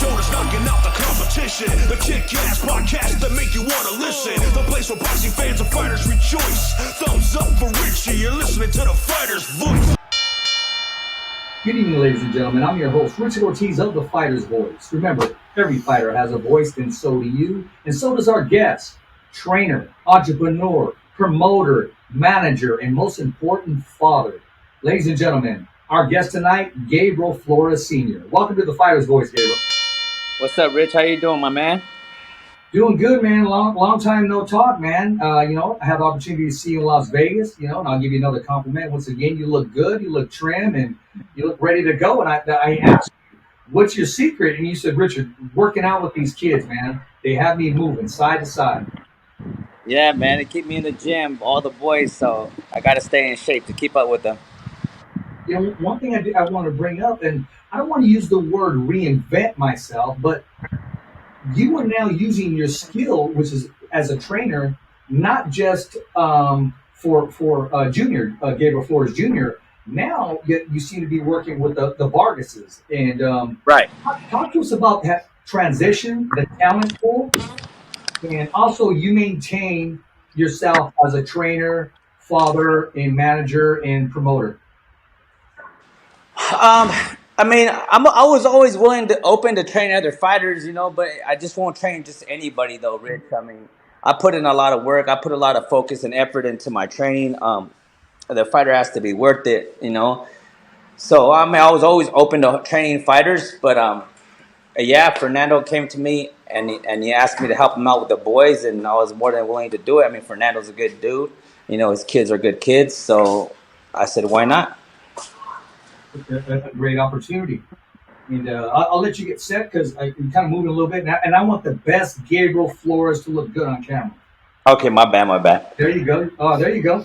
shoulders, knocking out the competition. The kick-ass podcast that make you want to listen. The place where boxing fans and fighters rejoice. Thumbs up for Richie, you're listening to The Fighter's Voice. Good evening, ladies and gentlemen. I'm your host, Richard Ortiz of The Fighter's Voice. Remember, every fighter has a voice, and so do you. And so does our guest, trainer, entrepreneur, promoter, manager, and most important, father. Ladies and gentlemen, our guest tonight, Gabriel Flores Sr. Welcome to The Fighter's Voice, Gabriel. What's up, Rich? How you doing, my man? Doing good, man. Long time no talk, man. I had the opportunity to see you in Las Vegas, and I'll give you another compliment. Once again, you look good, you look trim, and you look ready to go. And I asked you, what's your secret? And you said, Richard, working out with these kids, man. They have me moving side to side. Yeah, man. They keep me in the gym, all the boys, so I got to stay in shape to keep up with them. One thing I want to bring up, and I don't want to use the word reinvent myself, but you are now using your skill, which is as a trainer, not just for Junior, Gabriel Flores Jr. Now you seem to be working with the Vargases. And Right. Talk to us about that transition, the talent pool, and also you maintain yourself as a trainer, father, and manager and promoter. I mean, I was always open to train other fighters, but I just won't train just anybody, though, Rich. I mean, I put in a lot of work. I put a lot of focus and effort into my training. The fighter has to be worth it, So, I mean, I was always open to training fighters, but yeah, Fernando came to me and he asked me to help him out with the boys, and I was more than willing to do it. I mean, Fernando's a good dude. His kids are good kids, so I said, why not? A great opportunity. And I'll let you get set because I'm kind of moving a little bit now, and I want the best Gabriel Flores to look good on camera. Okay, my bad. There you go. Oh, there you go.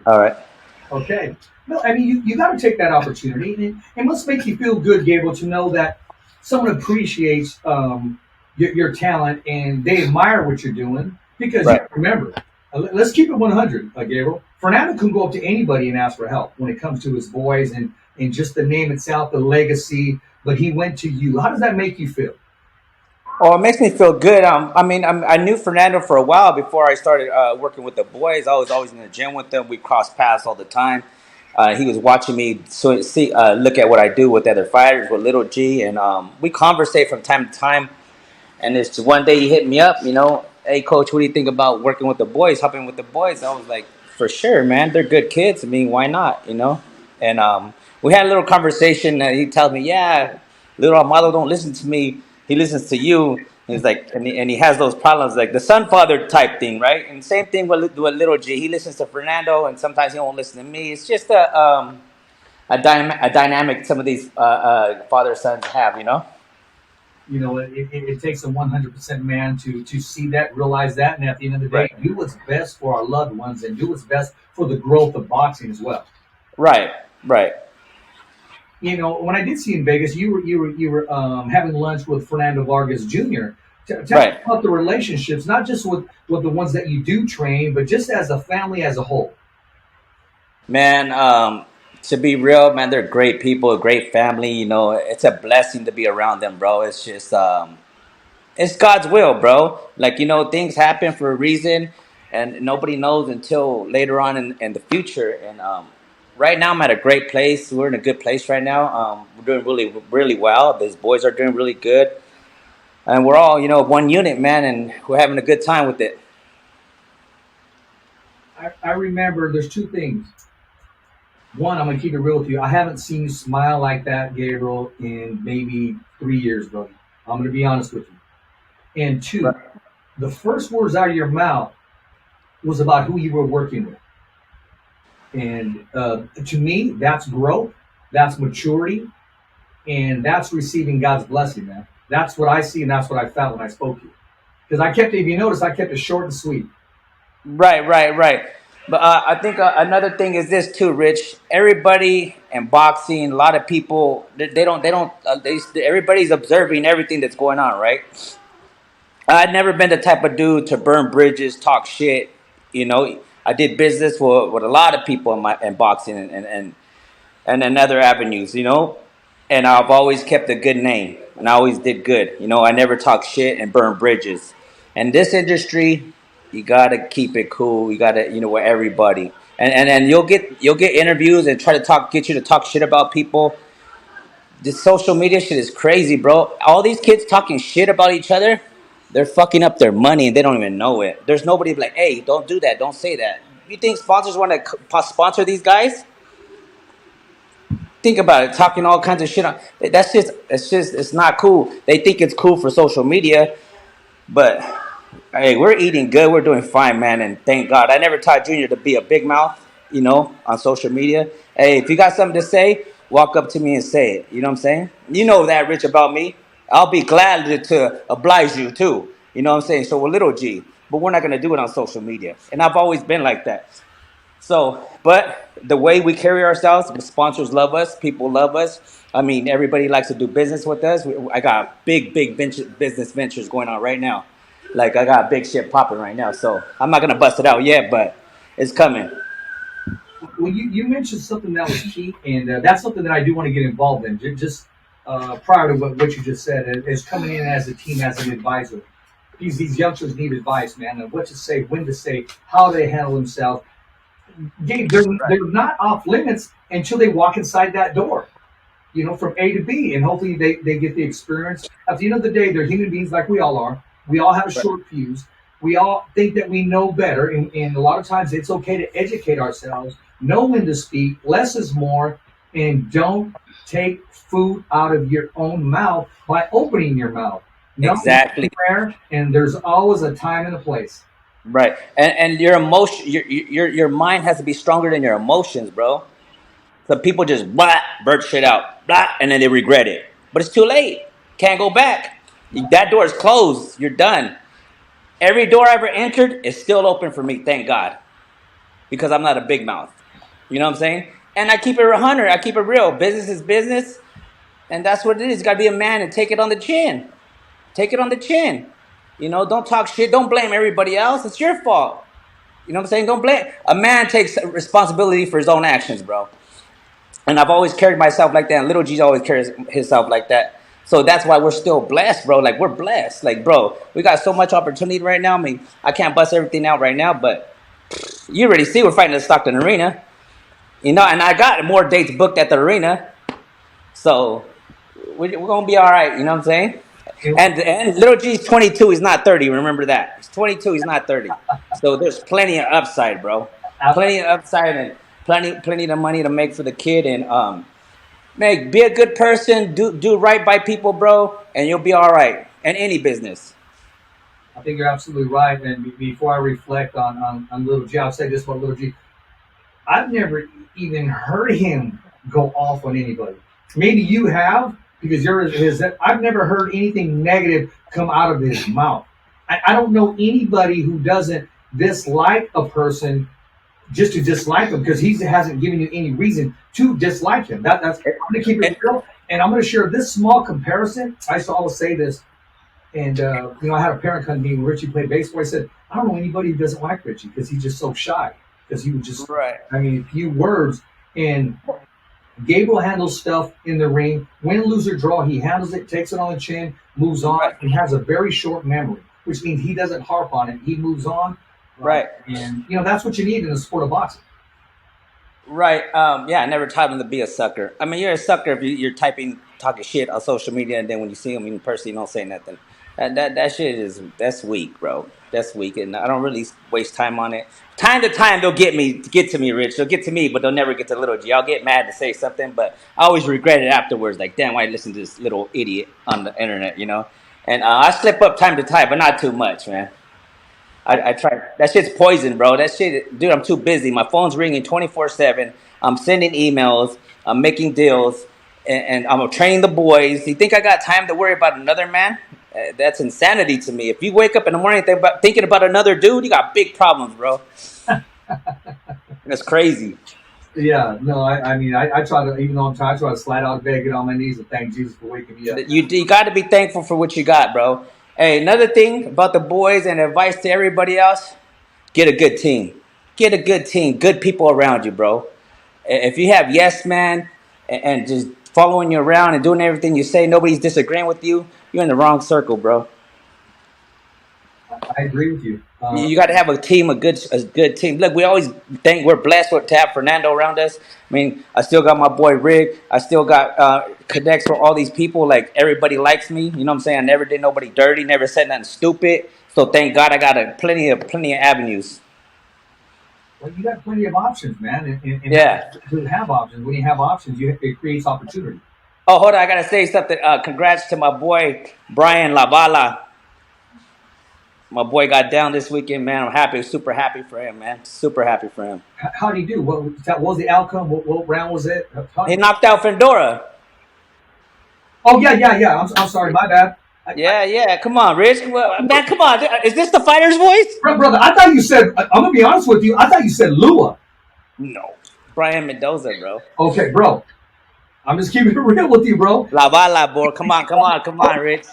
All right. Okay. No, I mean, you got to take that opportunity. And let's make you feel good, Gabriel, to know that someone appreciates your talent and they admire what you're doing. Because Right. Remember, let's keep it 100, Gabriel. Fernando can go up to anybody and ask for help when it comes to his boys and just the name itself, the legacy. But he went to you. How does that make you feel? Oh, it makes me feel good. I knew Fernando for a while before I started working with the boys. I was always in the gym with them. We crossed paths all the time. He was watching me look at what I do with other fighters, with Little G, and we conversate from time to time. And it's one day he hit me up, hey, coach, what do you think about working with the boys, helping with the boys? I was like, for sure, man. They're good kids. I mean, why not, And we had a little conversation. He tells me, yeah, little Amado don't listen to me. He listens to you. And he's like, and he has those problems, like the son-father type thing, right? And same thing with Little G. He listens to Fernando, and sometimes he won't listen to me. It's just a dynamic some of these father-sons have, It takes a 100% man to see that, realize that, and at the end of the day, Right. do what's best for our loved ones and do what's best for the growth of boxing as well. Right. When I did see you in Vegas, you were having lunch with Fernando Vargas Jr. Tell Right. us about the relationships, not just with the ones that you do train, but just as a family as a whole. Man, to be real, man, they're great people, a great family. It's a blessing to be around them, bro. It's just, it's God's will, bro. Like, things happen for a reason, and nobody knows until later on in the future. And right now, I'm at a great place. We're in a good place right now. We're doing really, really well. These boys are doing really good. And we're all, one unit, man, and we're having a good time with it. I remember there's two things. One, I'm going to keep it real with you. I haven't seen you smile like that, Gabriel, in maybe 3 years, brother. I'm going to be honest with you. And two, Right. The first words out of your mouth was about who you were working with. And to me, that's growth, that's maturity, and that's receiving God's blessing, man. That's what I see, and that's what I felt when I spoke to you. Because if you notice, I kept it short and sweet. Right. But I think another thing is this too, Rich. Everybody in boxing, a lot of people, everybody's observing everything that's going on, right? I'd never been the type of dude to burn bridges, talk shit. I did business with a lot of people in boxing and in other avenues, And I've always kept a good name. and I always did good. You know, I never talk shit and burn bridges. And this industry, you gotta keep it cool. You gotta, you know, with everybody. And you'll get interviews and try to get you to talk shit about people. This social media shit is crazy, bro. All these kids talking shit about each other, they're fucking up their money and they don't even know it. There's nobody like, hey, don't do that, don't say that. You think sponsors want to sponsor these guys? Think about it, talking all kinds of shit on. It's not cool. They think it's cool for social media, but hey, we're eating good. We're doing fine, man, and thank God. I never taught Junior to be a big mouth, you know, on social media. Hey, if you got something to say, walk up to me and say it. You know what I'm saying? You know that, Rich, about me. I'll be glad to oblige you, too. You know what I'm saying? So we're little G, but we're not going to do it on social media. And I've always been like that. So, but the way we carry ourselves, the sponsors love us, people love us. I mean, everybody likes to do business with us. I got big business ventures going on right now. Like, I got big shit popping right now. So, I'm not going to bust it out yet, but it's coming. Well, you mentioned something that was key, and that's something that I do want to get involved in. Just prior to what you just said, is coming in as a team, as an advisor. These youngsters need advice, man, on what to say, when to say, how they handle themselves. They're not off limits until they walk inside that door, you know, from A to B, and hopefully they get the experience. At the end of the day, they're human beings like we all are. We all have a short fuse. We all think that we know better, and a lot of times it's okay to educate ourselves, know when to speak, less is more, and don't take food out of your own mouth by opening your mouth. No, Exactly. prayer, and there's always a time and a place. Right. And your emotion, your mind has to be stronger than your emotions, bro. So people just blah, burp shit out, blah, and then they regret it. But it's too late. Can't go back. That door is closed. You're done. Every door I ever entered is still open for me, thank God. Because I'm not a big mouth. You know what I'm saying? And I keep it 100. I keep it real. Business is business. And that's what it is. You got to be a man and take it on the chin. Take it on the chin. You know, don't talk shit. Don't blame everybody else. It's your fault. You know what I'm saying? Don't blame. A man takes responsibility for his own actions, bro. And I've always carried myself like that. And Little G always carries himself like that. So that's why we're still blessed, bro. Like, we're blessed. Like, bro, we got so much opportunity right now. I mean, I can't bust everything out right now, but you already see we're fighting at Stockton Arena. You know, and I got more dates booked at the arena. So we're going to be all right. You know what I'm saying? And Little G's 22. He's not 30. Remember that. He's 22. He's not 30. So there's plenty of upside, bro. Plenty of upside and plenty of money to make for the kid. And be a good person. Do right by people, bro, and you'll be all right. And any business. I think you're absolutely right. And before I reflect on Little G, I'll say this about Little G. I've never even heard him go off on anybody. Maybe you have, because you're his. I've never heard anything negative come out of his mouth. I don't know anybody who doesn't dislike a person just to dislike him, because he hasn't given you any reason to dislike him. That's I'm going to keep it real, and I'm going to share this small comparison. I used to always say this, and you know, I had a parent come to me when Richie played baseball. I said, I don't know anybody who doesn't like Richie because he's just so shy. Because he would just, Right. I mean, a few words. And Gabe will handle stuff in the ring. Win, lose, or draw, he handles it, takes it on the chin, moves on, and has a very short memory, which means he doesn't harp on it. He moves on. Right. And, you know, that's what you need in the sport of boxing. Right. Yeah, I never taught him to be a sucker. I mean, you're a sucker if you're talking shit on social media, and then when you see him in person, you don't say nothing. That shit that's weak, bro. That's weak, and I don't really waste time on it. Time to time, they'll get to me, Rich. They'll get to me, but they'll never get to Little G. I'll get mad to say something, but I always regret it afterwards. Like, damn, why I listen to this little idiot on the internet, you know? And I slip up time to time, but not too much, man. I try. That shit's poison, bro. That shit, dude. I'm too busy. My phone's ringing 24/7. I'm sending emails. I'm making deals, and I'm training the boys. You think I got time to worry about another man? That's insanity to me. If you wake up in the morning thinking about another dude, you got big problems, bro. That's crazy. Yeah, no, I mean, I try to, even though I'm tired, I try to slide out of bed, get on my knees, and thank Jesus for waking me up. You got to be thankful for what you got, bro. Hey, another thing about the boys and advice to everybody else: get a good team. Get a good team. Good people around you, bro. If you have yes man and just following you around and doing everything you say, nobody's disagreeing with you, you're in the wrong circle, bro. I agree with you. You got to have a team, a good team. Look, we always think we're blessed to have Fernando around us. I mean, I still got my boy Rick. I still got connects for all these people. Like, everybody likes me. You know what I'm saying? I never did nobody dirty. Never said nothing stupid. So thank God I got plenty of avenues. Well, you got plenty of options, man. And Yeah. to have options, when you have options, it creates opportunity. Oh, hold on. I got to say something. Congrats to my boy Brian Lavala. My boy got down this weekend, man. I'm happy, super happy for him, man. Super happy for him. How did he do? What was the outcome? What round was it? He knocked out Fendora. Oh yeah. I'm sorry, my bad. Yeah. Come on, Rich. Man, come on. Is this the fighter's voice? Brother, I thought you said. I'm gonna be honest with you. I thought you said Lua. No. Brian Mendoza, bro. Okay, bro. I'm just keeping it real with you, bro. Lavala, boy. Come on, Rich.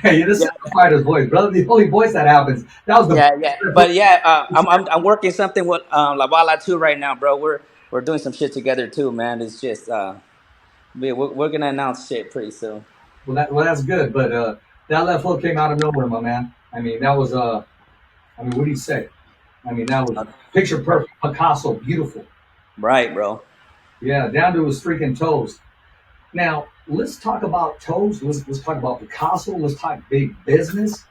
Hey, this is the fighter's voice, brother. The only voice that happens. That was the Yeah. But yeah, I'm working something with Lavala too right now, bro. We're doing some shit together too, man. It's just we're gonna announce shit pretty soon. Well, that's good. But that left hook came out of nowhere, my man. I mean, that was I mean, what do you say? I mean, that was picture perfect, Picasso, beautiful. Right, bro. Yeah, down to his freaking toes. Now, let's talk about toes. Let's talk about Picasso. Let's talk big business.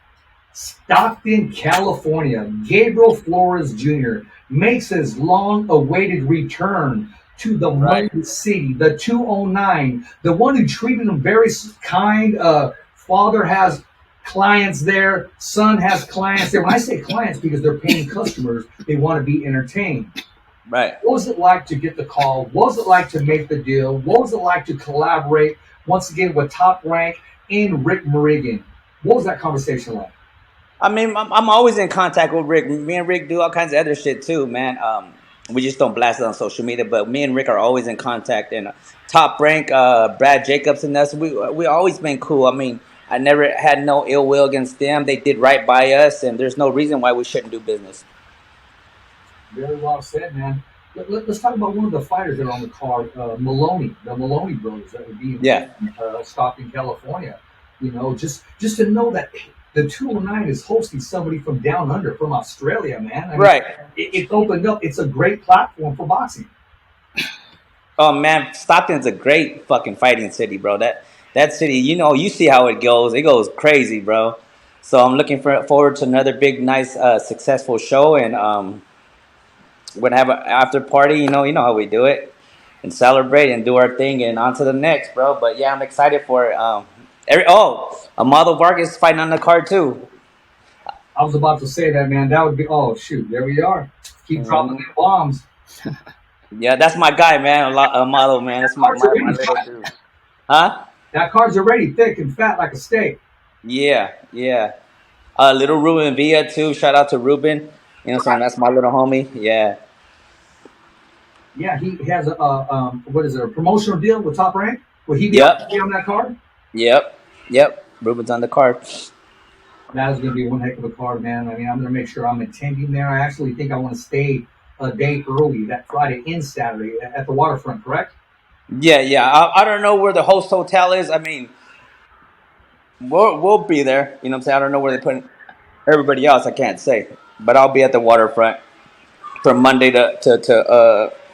Stockton, California. Gabriel Flores Jr. makes his long-awaited return to the Money City, the 209, the one who treated him very kind. Father has clients there. Son has clients there. When I say clients, because they're paying customers, they want to be entertained. Right. What was it like to get the call? What was it like to make the deal? What was it like to collaborate once again with Top Rank and Rick Morrigan? What was that conversation like? I mean, I'm always in contact with Rick. Me and Rick do all kinds of other shit too, man. We just don't blast it on social media, but me and Rick are always in contact. And Top Rank, Brad Jacobs and us, we always been cool. I mean, I never had no ill will against them. They did right by us, and there's no reason why we shouldn't do business. Very well said, man. Let's talk about one of the fighters that are on the card, Maloney, the Maloney brothers that would be in Stockton, California. You know, just to know that the 209 is hosting somebody from down under, from Australia, man. I mean, Right. It opened up. It's a great platform for boxing. Oh man, Stockton's a great fucking fighting city, bro. That city, you know, you see how it goes. It goes crazy, bro. So I'm looking forward to another big, nice, successful show, and we're gonna have an after party. You know how we do it, and celebrate and do our thing, and on to the next, bro. But yeah, I'm excited for it. Amado Vargas fighting on the card too. I was about to say that, man. That would be. Oh shoot, there we are. Keep dropping the bombs. Yeah, that's my guy, man. Amado, man. That's my little dude. Huh? That card's already thick and fat like a steak. Yeah. Little Ruben Villa too. Shout out to Ruben. You know what I'm saying? That's my little homie. Yeah. Yeah, he has a a promotional deal with Top Rank? Will he be on that card? Yep. Ruben's on the card. That is going to be one heck of a card, man. I mean, I'm going to make sure I'm attending there. I actually think I want to stay a day early that Friday and Saturday at the waterfront, correct? Yeah. I don't know where the host hotel is. I mean, we'll be there. You know what I'm saying? I don't know where they put everybody else. I can't say, but I'll be at the waterfront from Monday to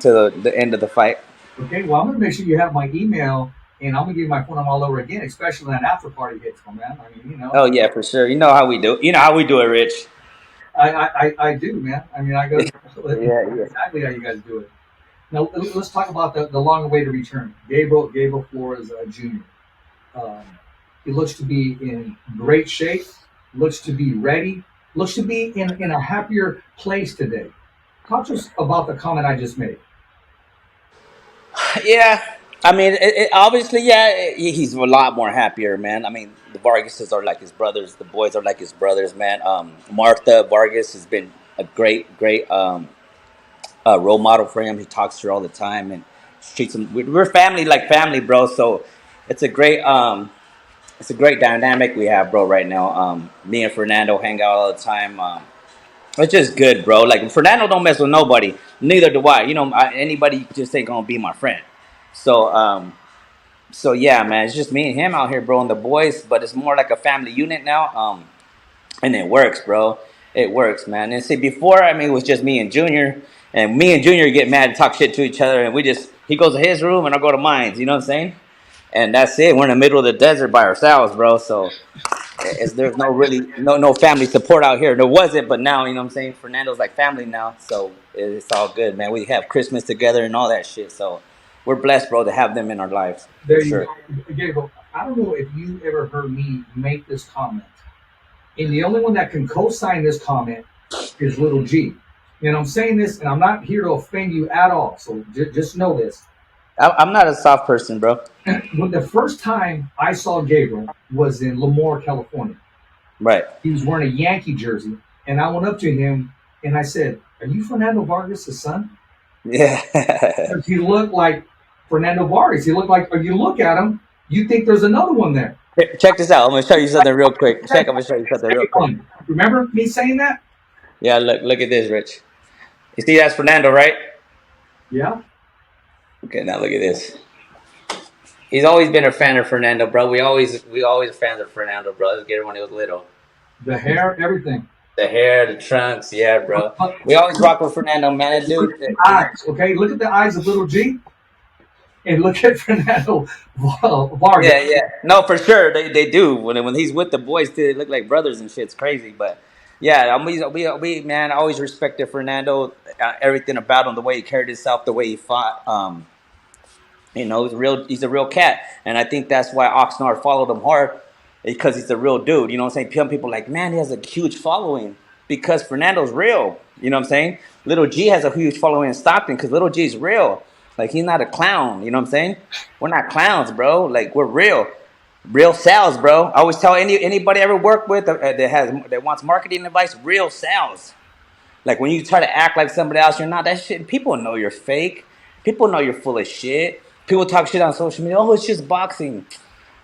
the end of the fight. Okay. Well, I'm going to make sure you have my email, and I'm going to give you my phone number all over again, especially when that after party hits, man. I mean, you know. Oh yeah, for sure. You know how we do. You know how we do it, Rich. I do, man. I mean, I go yeah. Exactly how you guys do it. Now let's talk about the long-awaited return, Gabriel Flores Jr. He looks to be in great shape. Looks to be ready. Looks to be in a happier place today. Talk to us about the comment I just made. Yeah, I mean, obviously, yeah, he's a lot more happier, man. I mean, the Vargases are like his brothers. The boys are like his brothers, man. Martha Vargas has been a great role model for him. He talks to her all the time and treats him. We're family, like family, bro. So it's a great dynamic we have, bro, right now. Me and Fernando hang out all the time. It's just good, bro. Like, Fernando don't mess with nobody. Neither do I. You know, anybody just ain't gonna be my friend. So so yeah, man, it's just me and him out here, bro, and the boys. But it's more like a family unit now. And it works, bro. It works, man. And see, before, I mean, it was just me and Junior, and me and Junior get mad and talk shit to each other, and we just, he goes to his room and I go to mine. You know what I'm saying? And that's it. We're in the middle of the desert by ourselves, bro. So there's no really no family support out here. There wasn't, but now, you know what I'm saying? Fernando's like family now, so it's all good, man. We have Christmas together and all that shit. So we're blessed, bro, to have them in our lives for There you sure. go. Gabriel, I don't know if you ever heard me make this comment. And the only one that can co-sign this comment is Little G. And I'm saying this, and I'm not here to offend you at all. So just know this. I'm not a soft person, bro. When the first time I saw Gabriel was in Lemoore, California. Right. He was wearing a Yankee jersey, and I went up to him and I said, "Are you Fernando Vargas' son?" Yeah. Because he looked like Fernando Vargas. He looked like, if you look at him, you think there's another one there. Check this out. I'm gonna show you something real quick. I'm gonna show you something real quick. Remember me saying that? Yeah, look at this, Rich. You see that's Fernando, right? Yeah. Okay, now look at this. He's always been a fan of Fernando, bro. We always fans of Fernando, bro. Let's get it when he was little. The hair, everything. The hair, the trunks, yeah, bro. We always rock with Fernando, man. That Look dude. at the eyes, okay? Look at the eyes of Little G, and look at Fernando Vargas. Yeah. No, for sure, they do. When he's with the boys, they look like brothers and shit. It's crazy, but yeah, we man, I always respected Fernando, everything about him, the way he carried himself, the way he fought. You know, he's a real cat, and I think that's why Oxnard followed him hard, because he's a real dude. You know what I'm saying? Some people are like, man, he has a huge following because Fernando's real. You know what I'm saying? Little G has a huge following in Stockton because Little G's real. Like, he's not a clown. You know what I'm saying? We're not clowns, bro. Like, we're real sales, bro. I always tell anybody I ever work with that wants marketing advice, real sales. Like, when you try to act like somebody else, you're not. That shit, people know you're fake. People know you're full of shit. People talk shit on social media. Oh, it's just boxing.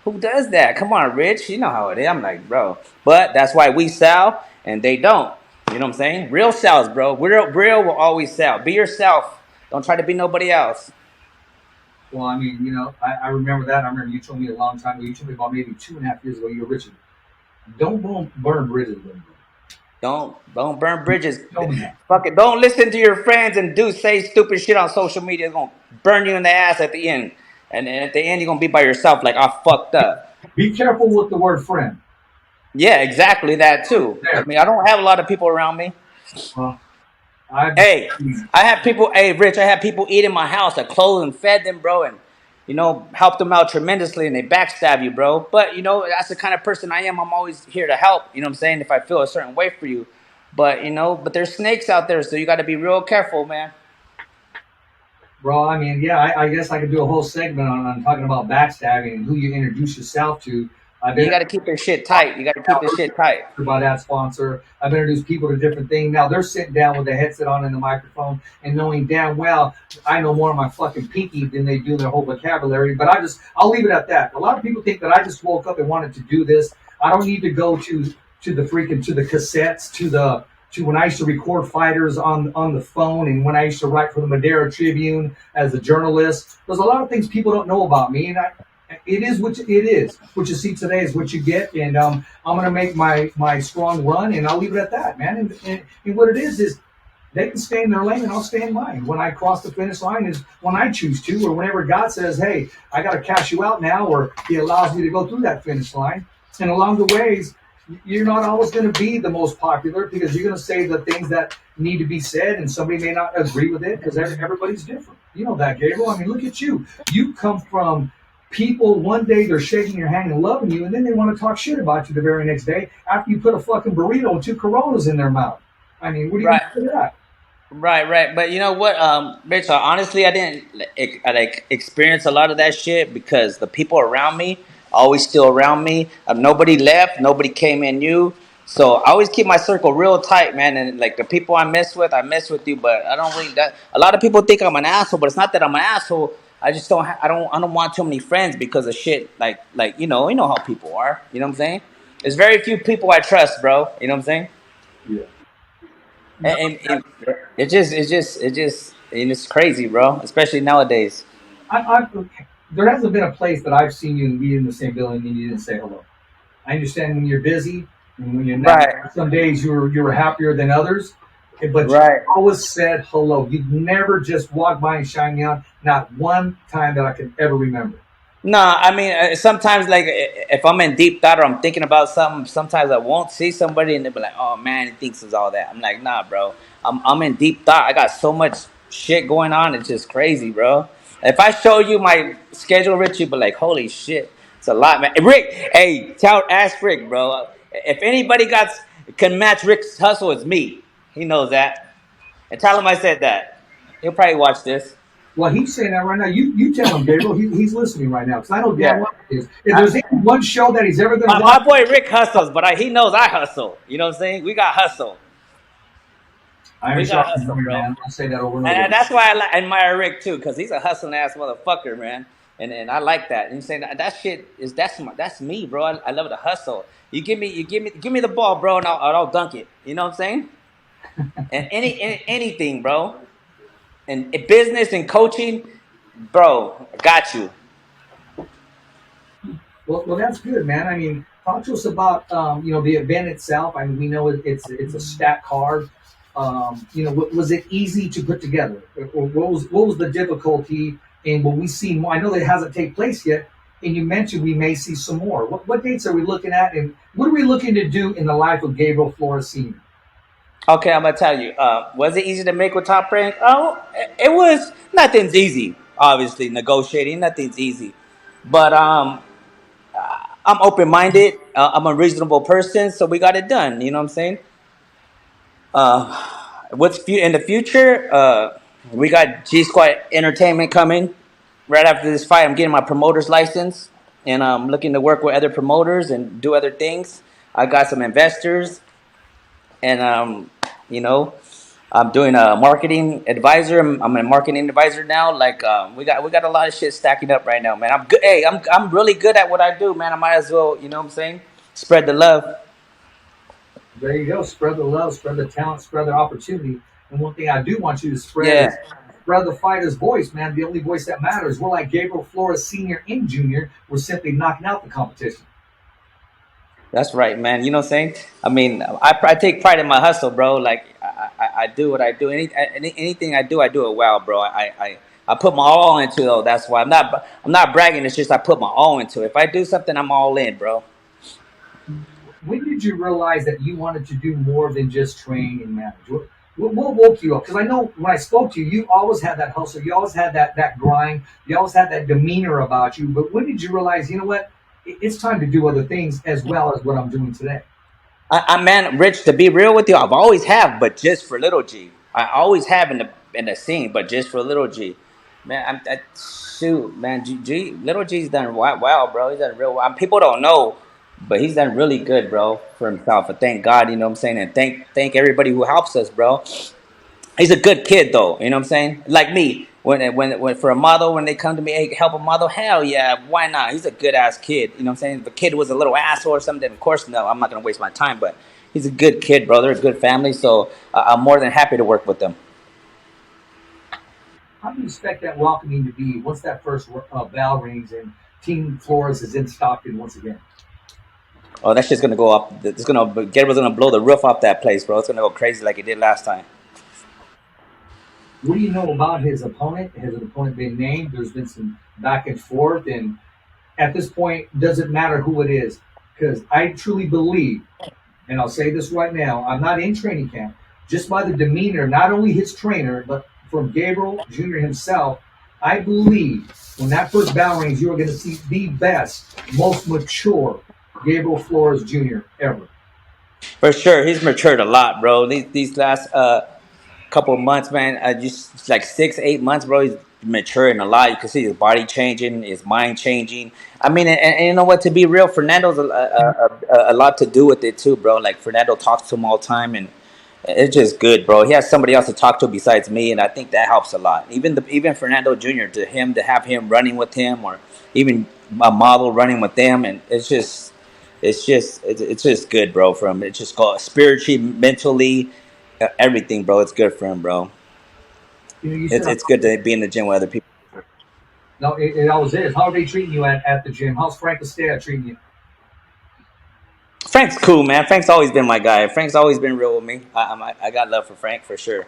Who does that? Come on, Rich. You know how it is. I'm like, bro. But that's why we sell and they don't. You know what I'm saying? Real sells, bro. Real will always sell. Be yourself. Don't try to be nobody else. Well, I mean, I remember that. I remember you told me a long time ago. You told me about maybe 2.5 years ago. You were Richard. Don't burn bridges with them. Don't burn bridges. Tell me that. Fuck it. Don't listen to your friends and say stupid shit on social media. It's gonna burn you in the ass at the end. And then at the end, you're gonna be by yourself, like, I fucked up. Be careful with the word friend. Yeah, exactly that too. I mean, I don't have a lot of people around me. Well, Hey, I have people. Hey, Rich, I have people eat in my house. I clothed and fed them, bro, and helped them out tremendously. And they backstab you, bro. But that's the kind of person I am. I'm always here to help. You know what I'm saying? If I feel a certain way for you, but there's snakes out there, so you got to be real careful, man. bro, I mean, yeah, I guess I could do a whole segment on talking about backstabbing and who you introduce yourself to. I've been You got to keep your shit tight. You got to keep the shit tight. by that sponsor. I've introduced people to different things. Now they're sitting down with the headset on and the microphone and knowing damn well I know more of my fucking pinky than they do their whole vocabulary. But I'll leave it at that. A lot of people think that I just woke up and wanted to do this. I don't need to go to the cassettes, to when I used to record fighters on the phone, and when I used to write for the Madera Tribune as a journalist. There's a lot of things people don't know about me, and it is what it is. What you see today is what you get, and I'm gonna make my strong run, and I'll leave it at that, man. And what it is they can stay in their lane, and I'll stay in mine. When I cross the finish line is when I choose to, or whenever God says, "Hey, I got to cash you out now," or He allows me to go through that finish line. And along the ways, you're not always going to be the most popular, because you're going to say the things that need to be said, and somebody may not agree with it, because everybody's different. You know that, Gabriel. I mean, look at you. You come from people, one day they're shaking your hand and loving you, and then they want to talk shit about you the very next day after you put a fucking burrito and 2 Coronas in their mouth. I mean, what do you Right. think of that? Right. But you know what, Rich? Honestly, I didn't experience a lot of that shit because the people around me always still around me. Nobody left. Nobody came in new. So I always keep my circle real tight, man. And like the people I mess with you. But I don't really. That a lot of people think I'm an asshole, but it's not that I'm an asshole. I just don't. I don't want too many friends because of shit. Like you know how people are. You know what I'm saying? There's very few people I trust, bro. You know what I'm saying? Yeah. And it's just and it's crazy, bro. Especially nowadays. There hasn't been a place that I've seen you and be in the same building and you didn't say hello. I understand when you're busy and when you're not. Right, Some days you were happier than others, but you right. always said hello. You never just walked by and shined me out. Not one time that I can ever remember. No, I mean sometimes like if I'm in deep thought or I'm thinking about something, sometimes I won't see somebody and they'll be like, "Oh man, he thinks it's all that." I'm like, "Nah, bro. I'm in deep thought. I got so much shit going on. It's just crazy, bro. If I show you my schedule, Rich, you'd be like, "Holy shit, it's a lot, man." Rick, hey, ask Rick, bro. If anybody can match Rick's hustle, it's me. He knows that. And tell him I said that. He'll probably watch this. Well, he's saying that right now. You tell him, Gabriel. He's listening right now because I know damn Yeah. well he is. If there's any one show that he's ever going to My watch, boy Rick hustles, but he knows I hustle. You know what I'm saying? We got hustle. Iron We got sharpens hustle, iron, bro. man. I say that over and over And again. that's why admire Rick too, because he's a hustling ass motherfucker, man. And I like that. And you saying that shit is that's me, bro. I love the hustle. Give me the ball, bro, and I'll dunk it. You know what I'm saying? And anything, bro. And business and coaching, bro. I got you. Well, that's good, man. I mean, talk to us about the event itself. I mean, we know it's a stat card. Was it easy to put together, or what was the difficulty? And will we see more? I know that it hasn't taken place yet, and you mentioned we may see some more. What dates are we looking at, and what are we looking to do in the life of Gabriel Flores Sr.? Okay, I'm gonna tell you. Was it easy to make with Top Rank? Oh, it was. Nothing's easy. Obviously, negotiating, nothing's easy. But I'm open minded. I'm a reasonable person, so we got it done. You know what I'm saying? In the future? We got G Squad Entertainment coming right after this fight. I'm getting my promoter's license, and I'm looking to work with other promoters and do other things. I got some investors, and you know, I'm doing a marketing advisor. I'm a marketing advisor now. Like we got a lot of shit stacking up right now, man. I'm good. Hey, I'm really good at what I do, man. I might as well, you know what I'm saying? Spread the love. There you go. Spread the love, spread the talent, spread the opportunity. And one thing I do want you to spread Yeah, is spread the fighter's voice, man. The only voice that matters. We're like Gabriel Flores Sr. and Jr. We're simply knocking out the competition. that's right, man. You know what I'm saying? I mean, I take pride in my hustle, bro. Like I do what I do. Anything I do it well, bro. I put my all into it, though. That's why I'm not bragging. It's just I put my all into it. If I do something, I'm all in, bro. When did you realize that you wanted to do more than just train and manage? What woke you up? Because I know when I spoke to you, you always had that hustle. You always had that grind. You always had that demeanor about you. But when did you realize, you know what? It's time to do other things as well as what I'm doing today. Man, Rich. To be real with you, I've always have, but just for little G. I always have in the scene, but just for little G. Man, shoot, man. Little G's done wow, bro. He's done real well. People don't know, but he's done really good, bro, for himself. And thank God, you know what I'm saying, and thank everybody who helps us, bro. He's a good kid, though. You know what I'm saying? Like me, when for a model, when they come to me, hey, help a model, hell yeah, why not? He's a good ass kid. You know what I'm saying? If the kid was a little asshole or something, of course, no, I'm not gonna waste my time. But he's a good kid, bro. They're a good family, so I'm more than happy to work with them. How do you expect that welcoming to be once that first bell rings and Team Flores is in Stockton once again? Oh, that shit's gonna go up. Gabriel's gonna blow the roof off that place, bro. It's gonna go crazy like it did last time. What do you know about his opponent? Has an opponent been named? There's been some back and forth, and at this point, doesn't matter who it is, because I truly believe, and I'll say this right now, I'm not in training camp. Just by the demeanor, not only his trainer, but from Gabriel Jr. himself, I believe when that first bell rings, you are going to see the best, most mature Gabriel Flores Jr. ever. For sure, he's matured a lot, bro. These last couple of months, man, just like 6 8 months, bro. He's maturing a lot. You can see his body changing, his mind changing. I mean, and you know what? To be real, Fernando's a lot to do with it too, bro. Like Fernando talks to him all the time, and it's just good, bro. He has somebody else to talk to besides me, and I think that helps a lot. Even Fernando Jr. to have him running with him, or even a model running with them, and it's just good, bro. For him, it's just called spiritually, mentally, everything, bro. It's good for him, bro. You know, you said It's good to be in the gym with other people. No, it always is. How are they treating you at the gym? How's Frank Estea treating you? Frank's cool, man. Frank's always been my guy. Frank's always been real with me. I got love for Frank for sure.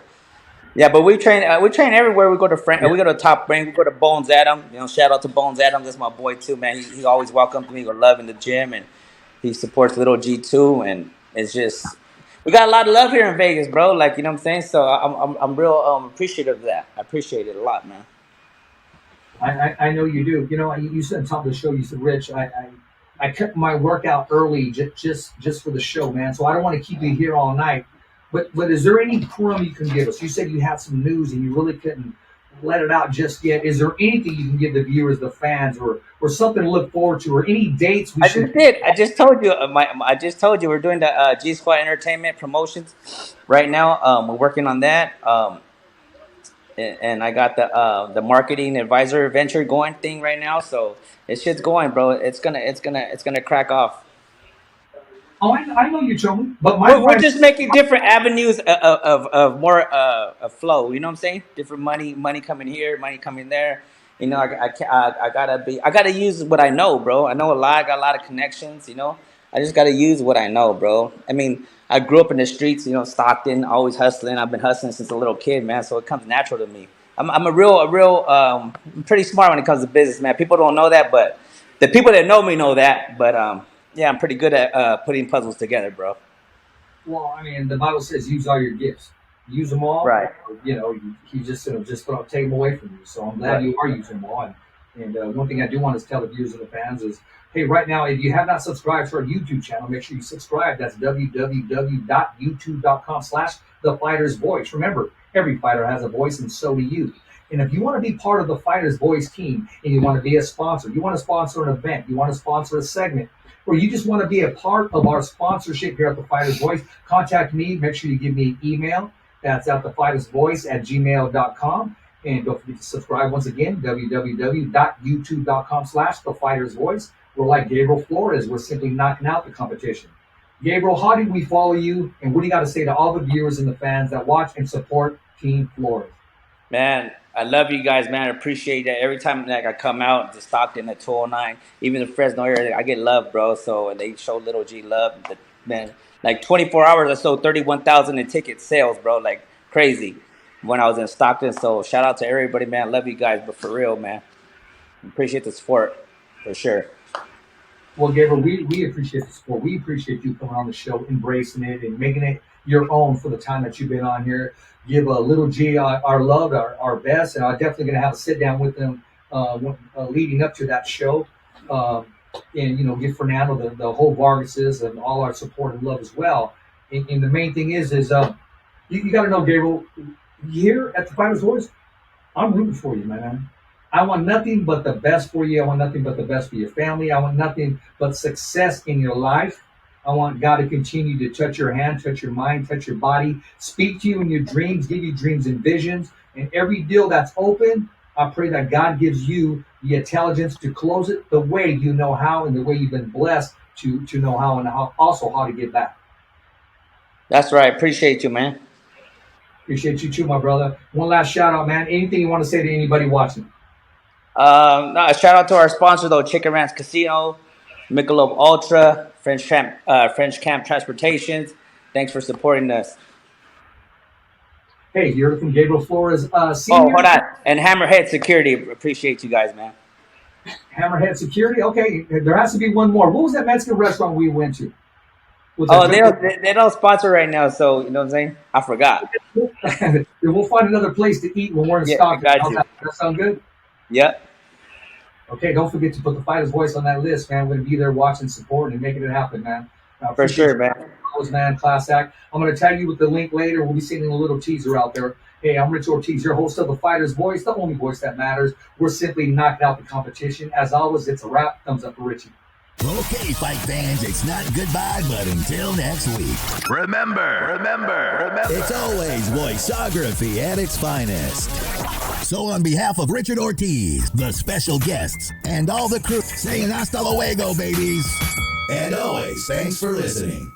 Yeah, but we train. We train everywhere. We go to Frank. Yeah. We go to Top Brain. We go to Bones Adam. You know, shout out to Bones Adam. That's my boy too, man. He always welcomes me with love in the gym, and he supports Little G too. And it's just we got a lot of love here in Vegas, bro. Like, you know what I'm saying. So I'm real appreciative of that. I appreciate it a lot, man. I know you do. You know, you said on top of the show, you said, Rich, I kept my workout early just for the show, man. So I don't want to keep you here all night. But is there any crumb you can give us? You said you had some news and you really couldn't let it out just yet. Is there anything you can give the viewers, the fans, or something to look forward to, or any dates we I should? just did. I just told you. I just told you we're doing the G Squad Entertainment promotions right now. We're working on that. And I got the marketing advisor venture going thing right now. So it's shit's going, bro. It's gonna crack off. Oh, I know you told me, but We're just making different avenues of more of flow. You know what I'm saying? Different money coming here, money coming there. You know, I gotta use what I know, bro. I know a lot. I got a lot of connections. You know, I just gotta use what I know, bro. I mean, I grew up in the streets. You know, Stockton, always hustling. I've been hustling since a little kid, man. So it comes natural to me. I'm a real I'm pretty smart when it comes to business, man. People don't know that, but the people that know me know that. But yeah, I'm pretty good at putting puzzles together, bro. Well, I mean, the Bible says use all your gifts. Use them all. Right. You know, he just don't take them away from you. So I'm glad you are using them all. And one thing I do want to tell the viewers and the fans is, hey, right now, if you have not subscribed to our YouTube channel, make sure you subscribe. That's www.youtube.com/thefightersvoice. Remember, every fighter has a voice, and so do you. And if you want to be part of the Fighters Voice team, and you want to be a sponsor, you want to sponsor an event, you want to sponsor a segment, or you just want to be a part of our sponsorship here at the Fighters Voice, contact me. Make sure you give me an email. That's at thefightersvoice@gmail.com. And don't forget to subscribe once again, www.youtube.com/thefightersvoice. We're like Gabriel Flores. We're simply knocking out the competition. Gabriel, how do we follow you? And what do you got to say to all the viewers and the fans that watch and support Team Flores? Man, I love you guys, man. I appreciate that. Every time like I come out to Stockton, the 209, even the Fresno area, I get love, bro. So and they show Little G love. But, man, like 24 hours, I sold 31,000 in ticket sales, bro. Like crazy when I was in Stockton. So shout out to everybody, man. Love you guys, but for real, man. Appreciate the support for sure. Well, Gabriel, we appreciate the support. We appreciate you coming on the show, embracing it, and making it your own for the time that you've been on here. Give Little G our love, our best, and I'm definitely going to have a sit down with them leading up to that show. And, you know, give Fernando the whole Vargases and all our support and love as well. And the main thing is you got to know, Gabriel, here at the Fighters Voice, I'm rooting for you, man. I want nothing but the best for you. I want nothing but the best for your family. I want nothing but success in your life. I want God to continue to touch your hand, touch your mind, touch your body, speak to you in your dreams, give you dreams and visions. And every deal that's open, I pray that God gives you the intelligence to close it the way you know how and the way you've been blessed to know how, and also how to get back. That's right. Appreciate you, man. Appreciate you too, my brother. One last shout out, man. Anything you want to say to anybody watching? No, shout out to our sponsor though, Chicken Ranch Casino, Michelob Ultra, French Camp Transportations. Thanks for supporting us. Hey, you're from Gabriel Flores, Oh, Senior. hold on. And Hammerhead Security. Appreciate you guys, man. Hammerhead Security. Okay, there has to be one more. What was that Mexican restaurant we went to? Oh, they don't sponsor right now, so you know what I'm saying? I forgot. We'll find another place to eat when we're in Yeah, Stockton. I got you. That sound good? Yep. Okay, don't forget to put the Fighter's Voice on that list, man. We're going to be there watching, supporting, and making it happen, man. For sure, man. Man, class act. I'm going to tag you with the link later. We'll be sending a little teaser out there. Hey, I'm Rich Ortiz, your host of the Fighter's Voice, the only voice that matters. We're simply knocking out the competition. As always, it's a wrap. Thumbs up for Richie. Okay, fight fans, it's not goodbye, but until next week. Remember, It's always voiceography at its finest. So on behalf of Richard Ortiz, the special guests, and all the crew, saying hasta luego, babies. And always, thanks for listening.